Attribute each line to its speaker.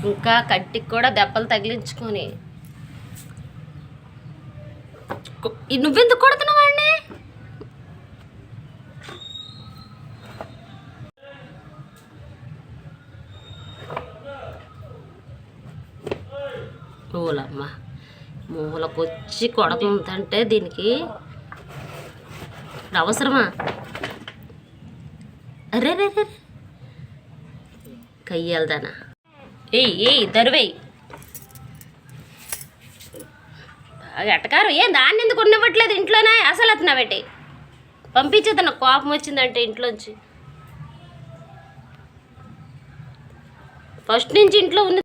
Speaker 1: ఇంకా కంటికి కూడా దెబ్బలు తగిలించుకొని నువ్వెందుకు కొడుతున్నావు వాడిని? మూలమ్మ మూలకొచ్చి కొడుతుందంటే దీనికి అవసరమా? అరే రే రే కయ్యాలదానా ఏయ్ దరువేయి బాగా ఎటకారు. దాన్ని ఎందుకు ఉన్నవ్వట్లేదు ఇంట్లోనే? అసలు అతను పెట్టి పంపించేది నాకు కోపం వచ్చిందంటే ఇంట్లోంచి. ఫస్ట్ నుంచి ఇంట్లో ఉన్న